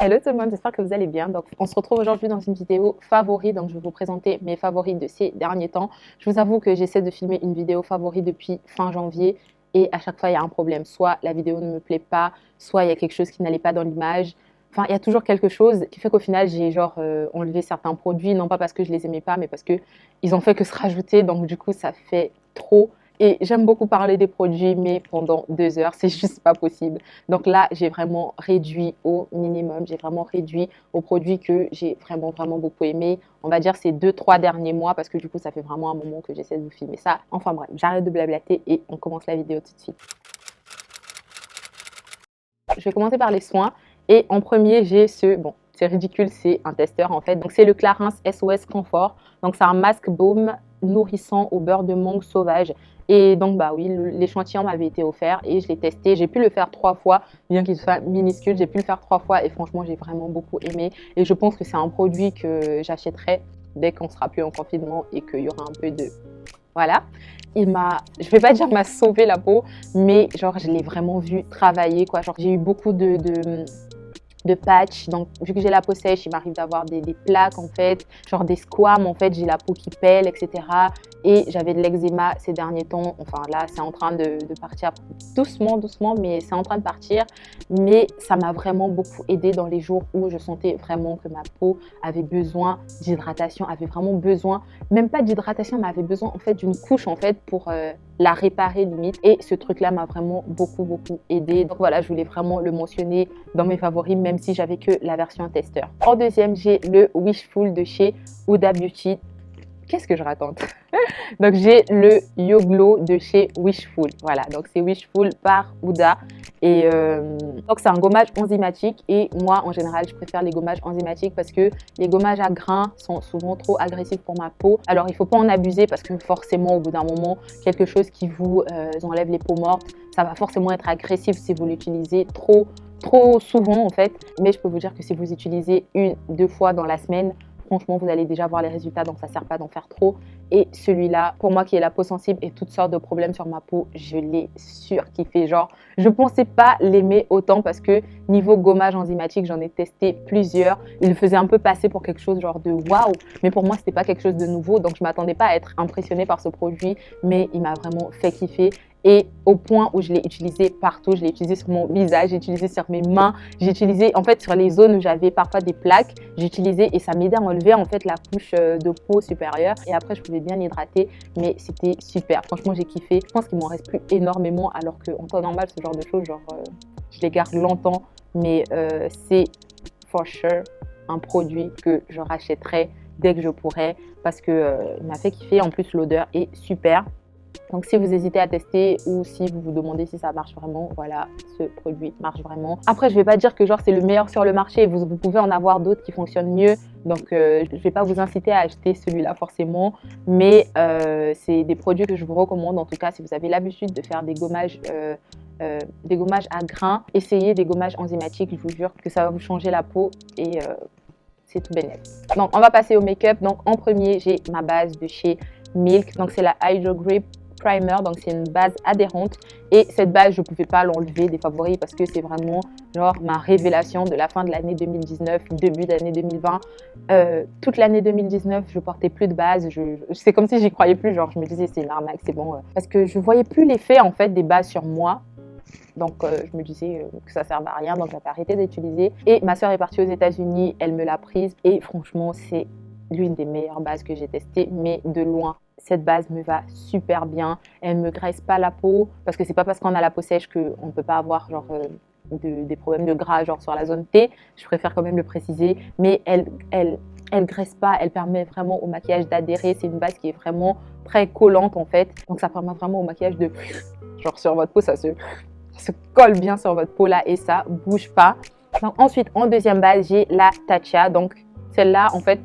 Hello tout le monde, j'espère que vous allez bien. Donc, on se retrouve aujourd'hui dans une vidéo favori. Donc, je vais vous présenter mes favoris de ces derniers temps. Je vous avoue que j'essaie de filmer une vidéo favori depuis fin janvier et à chaque fois, il y a un problème. Soit la vidéo ne me plaît pas, soit il y a quelque chose qui n'allait pas dans l'image. Enfin, il y a toujours quelque chose qui fait qu'au final, j'ai enlevé certains produits, non pas parce que je les aimais pas, mais parce que ils ont fait que se rajouter. Donc, du coup, ça fait trop. Et j'aime beaucoup parler des produits, mais pendant 2 heures, c'est juste pas possible. Donc là, j'ai vraiment réduit au minimum. J'ai vraiment réduit aux produits que j'ai vraiment beaucoup aimé. On va dire ces 2-3 derniers mois, parce que du coup, ça fait vraiment un moment que j'essaie de vous filmer ça. Enfin bref, j'arrête de blablater et on commence la vidéo tout de suite. Je vais commencer par les soins. Et en premier, j'ai bon, c'est ridicule, c'est un testeur en fait. Donc c'est le Clarins SOS Confort. Donc c'est un masque baume nourrissant au beurre de mangue sauvage. Et donc bah oui, l'échantillon m'avait été offert et je l'ai testé. J'ai pu le faire 3 fois, bien qu'il soit minuscule. J'ai pu le faire 3 fois et franchement, j'ai vraiment beaucoup aimé. Et je pense que c'est un produit que j'achèterai dès qu'on sera plus en confinement et qu'il y aura un peu de... Voilà. Je vais pas dire m'a sauvé la peau, mais genre je l'ai vraiment vu travailler quoi. Genre j'ai eu beaucoup de patchs. Donc, vu que j'ai la peau sèche, il m'arrive d'avoir des plaques en fait, genre des squames en fait, j'ai la peau qui pèle, etc. Et j'avais de l'eczéma ces derniers temps. Enfin là, c'est en train de partir doucement, mais c'est en train de partir. Mais ça m'a vraiment beaucoup aidé dans les jours où je sentais vraiment que ma peau avait besoin d'hydratation, avait vraiment besoin, même pas d'hydratation, mais avait besoin en fait d'une couche en fait pour la réparer limite. Et ce truc-là m'a vraiment beaucoup aidé. Donc voilà, je voulais vraiment le mentionner dans mes favoris, même si j'avais que la version testeur. En deuxième, j'ai le Wishful de chez Huda Beauty. Qu'est-ce que je raconte? Donc j'ai le Yo Glow de chez Wishful. Voilà, donc c'est Wishful par Huda. Et donc c'est un gommage enzymatique et moi en général je préfère les gommages enzymatiques parce que les gommages à grains sont souvent trop agressifs pour ma peau. Alors il ne faut pas en abuser parce que forcément au bout d'un moment quelque chose qui vous enlève les peaux mortes, ça va forcément être agressif si vous l'utilisez trop souvent en fait. Mais je peux vous dire que si vous utilisez 1-2 fois dans la semaine, franchement, vous allez déjà voir les résultats, donc ça ne sert pas d'en faire trop. Et celui-là, pour moi qui ai la peau sensible et toutes sortes de problèmes sur ma peau, je l'ai surkiffé. Genre, je ne pensais pas l'aimer autant parce que niveau gommage enzymatique, j'en ai testé plusieurs. Il me faisait un peu passer pour quelque chose genre de waouh, mais pour moi, ce n'était pas quelque chose de nouveau. Donc, je ne m'attendais pas à être impressionnée par ce produit, mais il m'a vraiment fait kiffer. Et au point où je l'ai utilisé partout, je l'ai utilisé sur mon visage, j'ai utilisé sur mes mains, j'ai utilisé en fait sur les zones où j'avais parfois des plaques, j'ai utilisé et ça m'aidait à enlever en fait la couche de peau supérieure et après je pouvais bien hydrater, mais c'était super, franchement j'ai kiffé. Je pense qu'il m'en reste plus énormément alors qu'en temps normal ce genre de choses, je les garde longtemps, mais c'est for sure un produit que je rachèterai dès que je pourrai parce que il m'a fait kiffer, en plus l'odeur est super. Donc si vous hésitez à tester ou si vous vous demandez si ça marche vraiment, voilà, ce produit marche vraiment. Après, je ne vais pas dire que genre c'est le meilleur sur le marché, vous pouvez en avoir d'autres qui fonctionnent mieux. Donc je ne vais pas vous inciter à acheter celui-là forcément, mais c'est des produits que je vous recommande. En tout cas, si vous avez l'habitude de faire des gommages à grains, essayez des gommages enzymatiques, je vous jure que ça va vous changer la peau et c'est tout bénef. Donc on va passer au make-up. Donc en premier, j'ai ma base de chez Milk, donc c'est la Hydro Grip Primer, donc c'est une base adhérente et cette base je ne pouvais pas l'enlever des favoris parce que c'est vraiment genre ma révélation de la fin de l'année 2019, début d'année 2020. Toute l'année 2019 je portais plus de base, c'est comme si j'y croyais plus, genre je me disais c'est une arnaque, c'est bon, parce que je voyais plus l'effet en fait des bases sur moi. Donc je me disais que ça ne servait à rien, donc j'avais arrêté d'utiliser. Et ma soeur est partie aux États-Unis, elle me l'a prise et franchement c'est l'une des meilleures bases que j'ai testées, mais de loin. Cette base me va super bien, elle ne me graisse pas la peau, parce que c'est pas parce qu'on a la peau sèche qu'on ne peut pas avoir des problèmes de gras genre sur la zone T, je préfère quand même le préciser, mais elle graisse pas, elle permet vraiment au maquillage d'adhérer, c'est une base qui est vraiment très collante en fait, donc ça permet vraiment au maquillage de genre sur votre peau, ça se colle bien sur votre peau là et ça bouge pas. Donc ensuite en deuxième base j'ai la Tatcha, donc celle-là en fait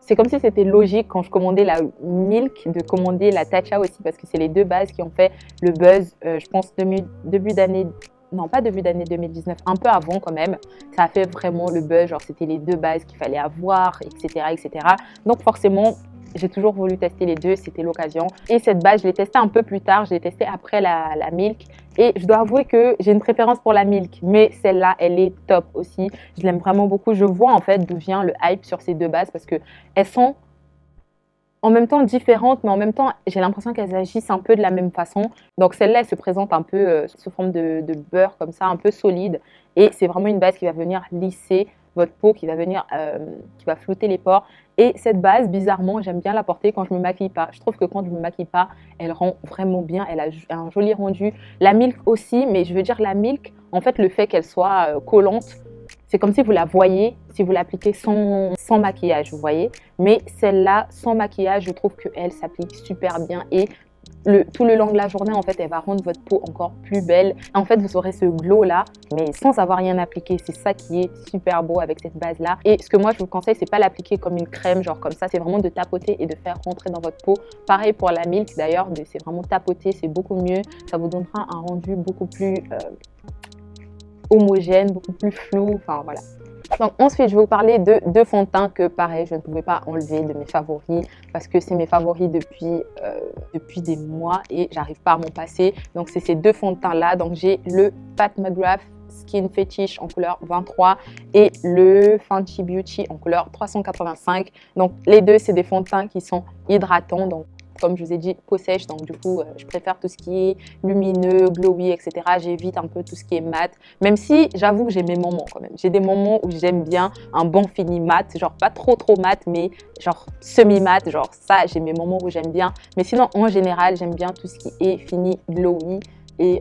c'est comme si c'était logique quand je commandais la Milk de commander la Tatcha aussi parce que c'est les deux bases qui ont fait le buzz, je pense début d'année, non pas début d'année 2019, un peu avant quand même, ça a fait vraiment le buzz, genre c'était les deux bases qu'il fallait avoir, etc. Donc forcément, j'ai toujours voulu tester les deux, c'était l'occasion. Et cette base, je l'ai testée un peu plus tard, je l'ai testée après la Milk Et je dois avouer que j'ai une préférence pour la Milk, mais celle-là, elle est top aussi. Je l'aime vraiment beaucoup. Je vois en fait d'où vient le hype sur ces deux bases parce que elles sont en même temps différentes, mais en même temps, j'ai l'impression qu'elles agissent un peu de la même façon. Donc celle-là, elle se présente un peu sous forme de beurre comme ça, un peu solide. Et c'est vraiment une base qui va venir lisser votre peau, qui va flouter les pores. Et cette base, bizarrement, j'aime bien la porter quand je me maquille pas. Je trouve que quand je me maquille pas, elle rend vraiment bien. Elle a un joli rendu. La Milk aussi, mais je veux dire la Milk, en fait, le fait qu'elle soit collante, c'est comme si vous la voyez, si vous l'appliquez sans maquillage, vous voyez. Mais celle-là, sans maquillage, je trouve qu'elle s'applique super bien et tout le long de la journée, en fait, elle va rendre votre peau encore plus belle. En fait, vous aurez ce glow-là, mais sans avoir rien appliqué. C'est ça qui est super beau avec cette base-là. Et ce que moi, je vous conseille, c'est pas l'appliquer comme une crème, genre comme ça. C'est vraiment de tapoter et de faire rentrer dans votre peau. Pareil pour la Milk, d'ailleurs, c'est vraiment tapoter, c'est beaucoup mieux. Ça vous donnera un rendu beaucoup plus homogène, beaucoup plus flou. Enfin, voilà. Donc ensuite, je vais vous parler de deux fonds de teint que pareil, je ne pouvais pas enlever de mes favoris parce que c'est mes favoris depuis des mois et j'arrive pas à m'en passer. Donc c'est ces deux fonds de teint là. Donc j'ai le Pat McGrath Skin Fetish en couleur 23 et le Fenty Beauty en couleur 385. Donc les deux, c'est des fonds de teint qui sont hydratants. Donc comme je vous ai dit, peau sèche, donc du coup, je préfère tout ce qui est lumineux, glowy, etc. J'évite un peu tout ce qui est mat, même si j'avoue que j'ai mes moments quand même. J'ai des moments où j'aime bien un bon fini mat, genre pas trop mat, mais genre semi-mat, genre ça, j'ai mes moments où j'aime bien. Mais sinon, en général, j'aime bien tout ce qui est fini glowy et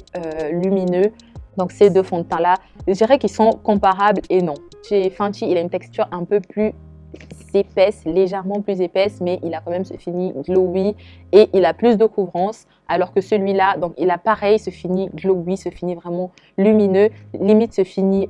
lumineux. Donc ces deux fonds de teint là, je dirais qu'ils sont comparables et non. Chez Fenty, il a une texture un peu plus épaisse, légèrement plus épaisse, mais il a quand même ce fini glowy et il a plus de couvrance, alors que celui-là, donc il a pareil ce fini glowy, ce fini vraiment lumineux, limite ce fini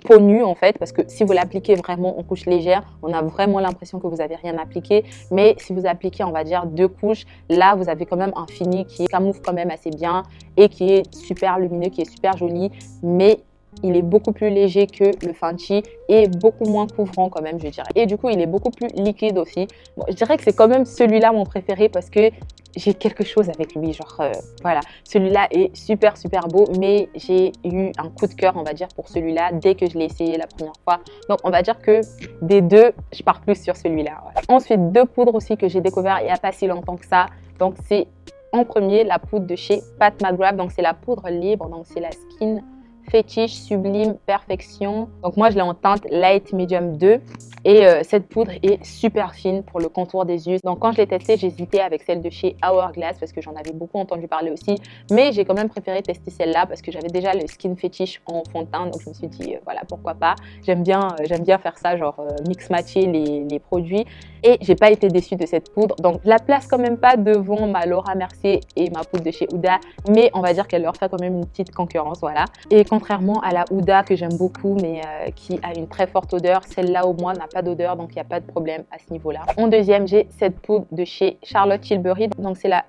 peau nue en fait, parce que si vous l'appliquez vraiment en couche légère, on a vraiment l'impression que vous n'avez rien appliqué, mais si vous appliquez, on va dire 2 couches, là vous avez quand même un fini qui camoufle quand même assez bien et qui est super lumineux, qui est super joli, mais il est beaucoup plus léger que le Fenty et beaucoup moins couvrant quand même, je dirais. Et du coup, il est beaucoup plus liquide aussi. Bon, je dirais que c'est quand même celui-là mon préféré parce que j'ai quelque chose avec lui, genre voilà. Celui-là est super beau, mais j'ai eu un coup de cœur, on va dire, pour celui-là dès que je l'ai essayé la première fois. Donc, on va dire que des deux, je pars plus sur celui-là. Ouais. Ensuite, deux poudres aussi que j'ai découvert il n'y a pas si longtemps que ça. Donc, c'est en premier la poudre de chez Pat McGrath. Donc, c'est la poudre libre, donc c'est la Skin Fetish Sublime Perfection. Donc moi je l'ai en teinte Light Medium 2 et cette poudre est super fine pour le contour des yeux. Donc quand je l'ai testée, j'hésitais avec celle de chez Hourglass parce que j'en avais beaucoup entendu parler aussi, mais j'ai quand même préféré tester celle-là parce que j'avais déjà le Skin Fetish en fond de teint, donc je me suis dit voilà, pourquoi pas. J'aime bien faire ça, genre mix matcher les produits, et j'ai pas été déçue de cette poudre. Donc je la place quand même pas devant ma Laura Mercier et ma poudre de chez Huda, mais on va dire qu'elle leur fait quand même une petite concurrence, voilà. Et contrairement à la Huda que j'aime beaucoup mais qui a une très forte odeur, celle-là au moins n'a pas d'odeur, donc il n'y a pas de problème à ce niveau-là. En deuxième, j'ai cette poudre de chez Charlotte Tilbury, donc c'est la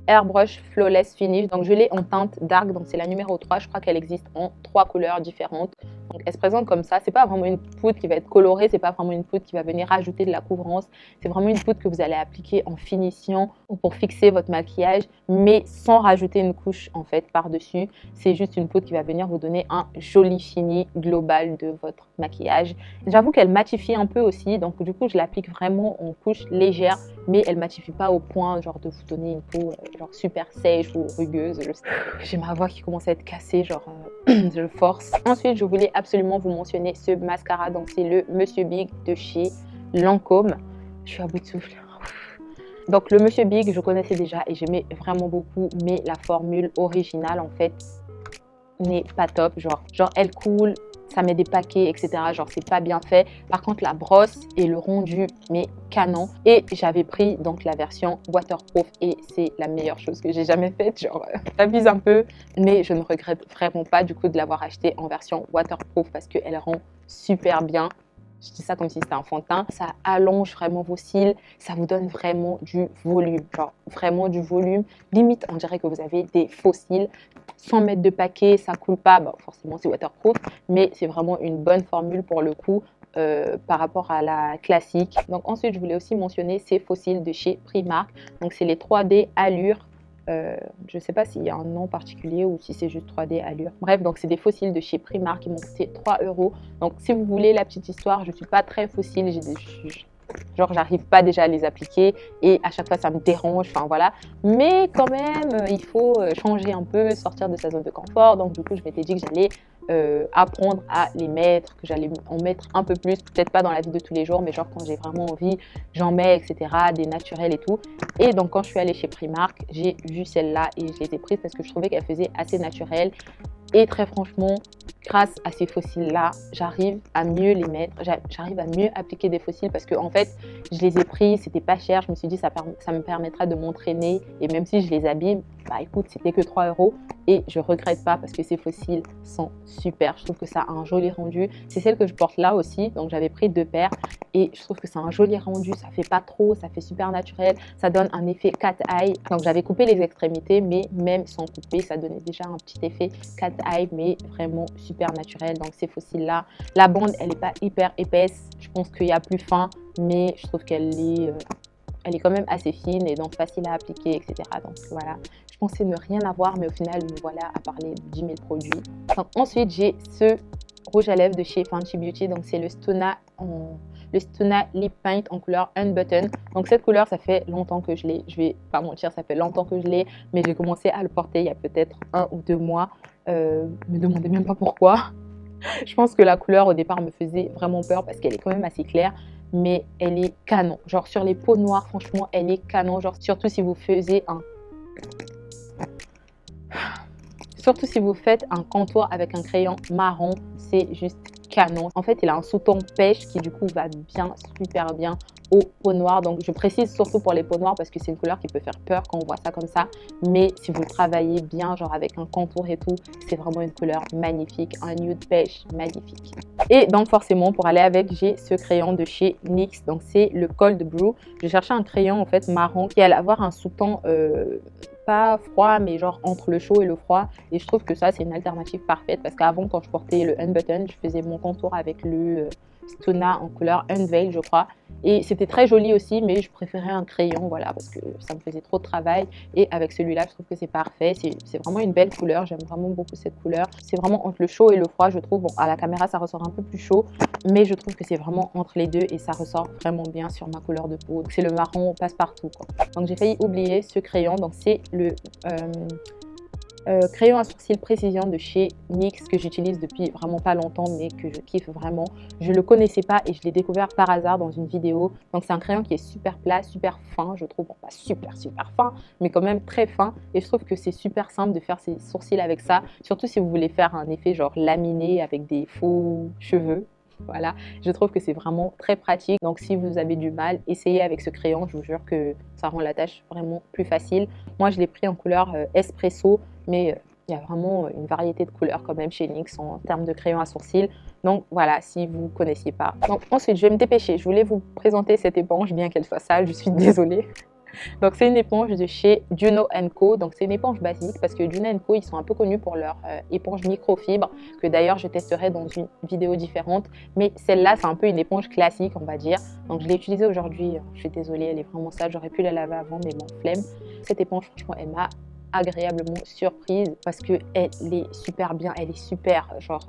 Airbrush Flawless Finish. Donc je l'ai en teinte dark, donc c'est la numéro 3. Je crois qu'elle existe en 3 couleurs différentes. Donc elle se présente comme ça. C'est pas vraiment une poudre qui va être colorée, c'est pas vraiment une poudre qui va venir rajouter de la couvrance. C'est vraiment une poudre que vous allez appliquer en finition ou pour fixer votre maquillage, mais sans rajouter une couche en fait par-dessus. C'est juste une poudre qui va venir vous donner un joli fini global de votre maquillage. J'avoue qu'elle matifie un peu aussi, donc du coup je l'applique vraiment en couche légère, mais elle matifie pas au point genre de vous donner une peau genre super sèche ou rugueuse. J'ai ma voix qui commence à être cassée, genre je force. Ensuite, je voulais absolument vous mentionner ce mascara, donc c'est le Monsieur Big de chez Lancôme. Je suis à bout de souffle. Donc le Monsieur Big, je connaissais déjà et j'aimais vraiment beaucoup, mais la formule originale en fait n'est pas top. Genre elle coule, ça met des paquets, etc. Genre c'est pas bien fait. Par contre la brosse et le rendu, mais canon. Et j'avais pris donc la version waterproof et c'est la meilleure chose que j'ai jamais faite. Genre j'abuse un peu, mais je ne regrette vraiment pas du coup de l'avoir acheté en version waterproof parce qu'elle rend super bien. Je dis ça comme si c'était un fond de teint. Ça allonge vraiment vos cils. Ça vous donne vraiment du volume. Genre vraiment du volume. Limite, on dirait que vous avez des faux cils. Sans mettre de paquet, ça coule pas. Bon, forcément, c'est waterproof. Mais c'est vraiment une bonne formule pour le coup par rapport à la classique. Donc ensuite, je voulais aussi mentionner ces faux cils de chez Primark. Donc c'est les 3D Allure Je sais pas s'il y a un nom particulier ou si c'est juste 3D Allure. Bref, donc c'est des fossiles de chez Primark qui m'ont coûté 3 euros. Donc si vous voulez la petite histoire, je suis pas très fossile, genre j'arrive pas déjà à les appliquer et à chaque fois ça me dérange, enfin voilà. Mais quand même, il faut changer un peu, sortir de sa zone de confort. Donc du coup, je m'étais dit que j'allais apprendre à les mettre, que j'allais en mettre un peu plus, peut-être pas dans la vie de tous les jours, mais genre quand j'ai vraiment envie, j'en mets, etc., des naturels et tout. Et donc quand je suis allée chez Primark, j'ai vu celle-là et je les ai prises parce que je trouvais qu'elle faisait assez naturelle. Et très franchement, grâce à ces fossiles-là, j'arrive à mieux les mettre, j'arrive à mieux appliquer des fossiles parce que en fait, je les ai pris, c'était pas cher, je me suis dit ça me permettra de m'entraîner et même si je les abîme, bah écoute, c'était que 3 euros et je regrette pas parce que ces fossiles sont super. Je trouve que ça a un joli rendu. C'est celle que je porte là aussi, donc j'avais pris 2 paires et je trouve que c'est un joli rendu, ça fait pas trop, ça fait super naturel, ça donne un effet cat eye. Donc j'avais coupé les extrémités, mais même sans couper, ça donnait déjà un petit effet cat eye, mais vraiment super naturel. Donc ces fossiles là, la bande elle est pas hyper épaisse, je pense qu'il y a plus fin, mais je trouve elle est quand même assez fine et donc facile à appliquer, etc. Donc voilà, je pensais ne rien avoir, mais au final me voilà à parler de 10 000 produits. Donc ensuite j'ai ce rouge à lèvres de chez Fenty Beauty, donc c'est le Stona Lip Paint en couleur Unbutton. Donc cette couleur, ça fait longtemps que je l'ai. Je vais pas mentir, ça fait longtemps que je l'ai, mais j'ai commencé à le porter il y a peut-être 1 ou 2 mois. Me demandez même pas pourquoi. Je pense que la couleur au départ me faisait vraiment peur parce qu'elle est quand même assez claire, mais elle est canon. Genre sur les peaux noires, franchement, elle est canon. Genre surtout si vous faites un contour avec un crayon marron, c'est juste canon. En fait, il a un sous-ton pêche qui du coup va bien, super bien aux peaux noires. Donc je précise surtout pour les peaux noires parce que c'est une couleur qui peut faire peur quand on voit ça comme ça. Mais si vous le travaillez bien, genre avec un contour et tout, c'est vraiment une couleur magnifique, un nude pêche magnifique. Et donc forcément, pour aller avec, j'ai ce crayon de chez NYX. Donc c'est le Cold Brew. Je cherchais un crayon en fait marron qui allait avoir un sous-ton pas froid, mais genre entre le chaud et le froid. Et je trouve que ça, c'est une alternative parfaite parce qu'avant, quand je portais le Unbutton, je faisais mon contour avec le Stona en couleur Unveil, je crois. Et c'était très joli aussi, mais je préférais un crayon, voilà, parce que ça me faisait trop de travail. Et avec celui-là, je trouve que c'est parfait. C'est vraiment une belle couleur. J'aime vraiment beaucoup cette couleur. C'est vraiment entre le chaud et le froid, je trouve. Bon, à la caméra, ça ressort un peu plus chaud, mais je trouve que c'est vraiment entre les deux et ça ressort vraiment bien sur ma couleur de peau. C'est le marron passe-partout, quoi. Donc, j'ai failli oublier ce crayon. Donc, c'est le crayon à sourcils précision de chez NYX que j'utilise depuis vraiment pas longtemps mais que je kiffe vraiment. Je le connaissais pas et je l'ai découvert par hasard dans une vidéo. Donc c'est un crayon qui est super plat, super fin, je trouve. Bon, pas super fin, mais quand même très fin. Et je trouve que c'est super simple de faire ses sourcils avec ça, surtout si vous voulez faire un effet genre laminé avec des faux cheveux. Voilà, je trouve que c'est vraiment très pratique. Donc si vous avez du mal, essayez avec ce crayon. Je vous jure que ça rend la tâche vraiment plus facile. Moi, je l'ai pris en couleur espresso, mais il y a vraiment une variété de couleurs quand même chez NYX en termes de crayon à sourcils. Donc voilà, si vous ne connaissiez pas. Donc ensuite, je vais me dépêcher. Je voulais vous présenter cette éponge, bien qu'elle soit sale, je suis désolée. Donc c'est une éponge de chez Juno & Co. Donc c'est une éponge basique parce que Juno & Co, ils sont un peu connus pour leur éponge microfibre que d'ailleurs je testerai dans une vidéo différente. Mais celle-là, c'est un peu une éponge classique, on va dire. Donc je l'ai utilisée aujourd'hui. Je suis désolée, elle est vraiment sale. J'aurais pu la laver avant, mais bon, flemme. Cette éponge, franchement, elle m'a agréablement surprise parce que elle est super bien. Elle est super, genre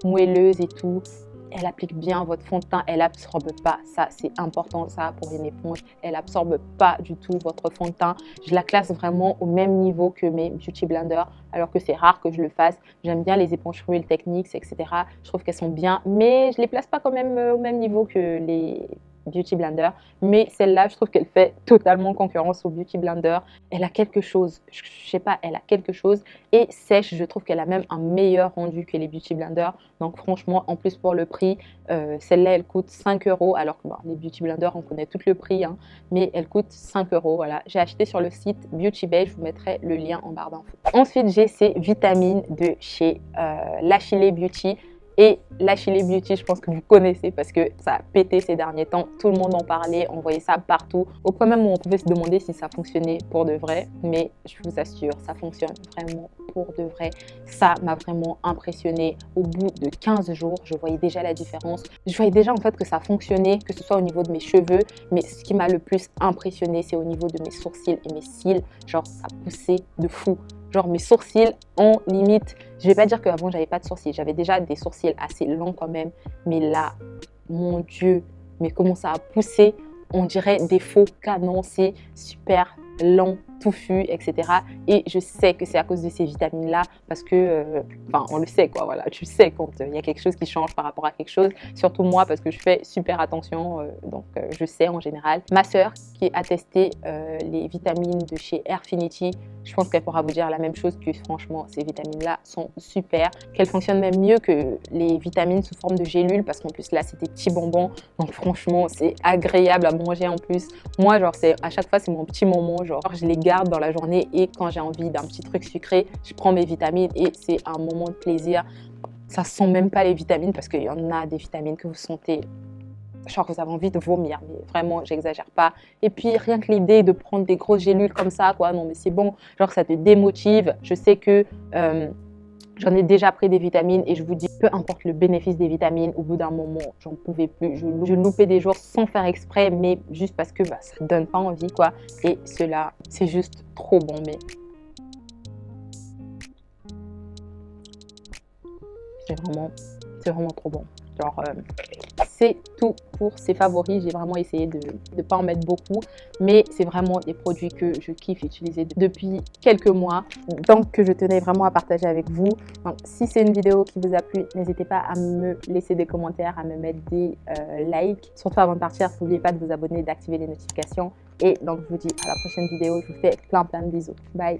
moelleuse et tout. Elle applique bien votre fond de teint, elle absorbe pas, ça c'est important ça pour une éponge, elle absorbe pas du tout votre fond de teint. Je la classe vraiment au même niveau que mes Beauty Blender, alors que c'est rare que je le fasse. J'aime bien les éponges Real Techniques, etc. Je trouve qu'elles sont bien, mais je les place pas quand même au même niveau que les Beauty Blender. Mais celle-là, je trouve qu'elle fait totalement concurrence au Beauty Blender. Elle a quelque chose, je sais pas, elle a quelque chose. Et sèche, je trouve qu'elle a même un meilleur rendu que les Beauty Blender. Donc franchement, en plus pour le prix, celle-là, elle coûte 5 euros. Alors que bon, les Beauty Blender, on connaît tout le prix, hein, mais elle coûte 5 euros. Voilà. J'ai acheté sur le site Beauty Bay, je vous mettrai le lien en barre d'infos. Ensuite, j'ai ces vitamines de chez L'Achille Beauty. Et l'Achille Beauty, je pense que vous connaissez parce que ça a pété ces derniers temps. Tout le monde en parlait, on voyait ça partout. Au point même où on pouvait se demander si ça fonctionnait pour de vrai. Mais je vous assure, ça fonctionne vraiment pour de vrai. Ça m'a vraiment impressionné. Au bout de 15 jours, je voyais déjà la différence. Je voyais déjà en fait que ça fonctionnait, que ce soit au niveau de mes cheveux. Mais ce qui m'a le plus impressionné, c'est au niveau de mes sourcils et mes cils. Genre, ça poussait de fou. Genre mes sourcils en limite. Je vais pas dire qu'avant j'avais pas de sourcils. J'avais déjà des sourcils assez longs quand même. Mais là, mon Dieu, mais comment ça a poussé. On dirait des faux canons. C'est super lent, touffu, etc. Et je sais que c'est à cause de ces vitamines-là parce que, enfin, on le sait quoi, voilà. Tu sais quand il y a quelque chose qui change par rapport à quelque chose. Surtout moi parce que je fais super attention, donc je sais en général. Ma sœur qui a testé les vitamines de chez Airfinity, je pense qu'elle pourra vous dire la même chose que franchement, ces vitamines-là sont super, qu'elles fonctionnent même mieux que les vitamines sous forme de gélules parce qu'en plus là, c'est des petits bonbons. Donc franchement, c'est agréable à manger en plus. Moi, genre, à chaque fois, c'est mon petit moment. Genre, je les garde dans la journée et quand j'ai envie d'un petit truc sucré, je prends mes vitamines et c'est un moment de plaisir. Ça sent même pas les vitamines parce qu'il y en a des vitamines que vous sentez, genre vous avez envie de vomir, mais vraiment, j'exagère pas. Et puis, rien que l'idée de prendre des grosses gélules comme ça, quoi, non mais c'est bon, genre ça te démotive. Je sais que j'en ai déjà pris des vitamines et je vous dis, peu importe le bénéfice des vitamines, au bout d'un moment, j'en pouvais plus. Je loupais des jours sans faire exprès, mais juste parce que ça donne pas envie, quoi. Et cela, c'est juste trop bon, mais c'est vraiment trop bon. Genre, c'est tout pour ces favoris. J'ai vraiment essayé de ne pas en mettre beaucoup, mais c'est vraiment des produits que je kiffe utiliser depuis quelques mois, donc que je tenais vraiment à partager avec vous. Donc, si c'est une vidéo qui vous a plu, n'hésitez pas à me laisser des commentaires, à me mettre des likes. Surtout avant de partir, n'oubliez pas de vous abonner, d'activer les notifications. Et donc, je vous dis à la prochaine vidéo. Je vous fais plein de bisous. Bye!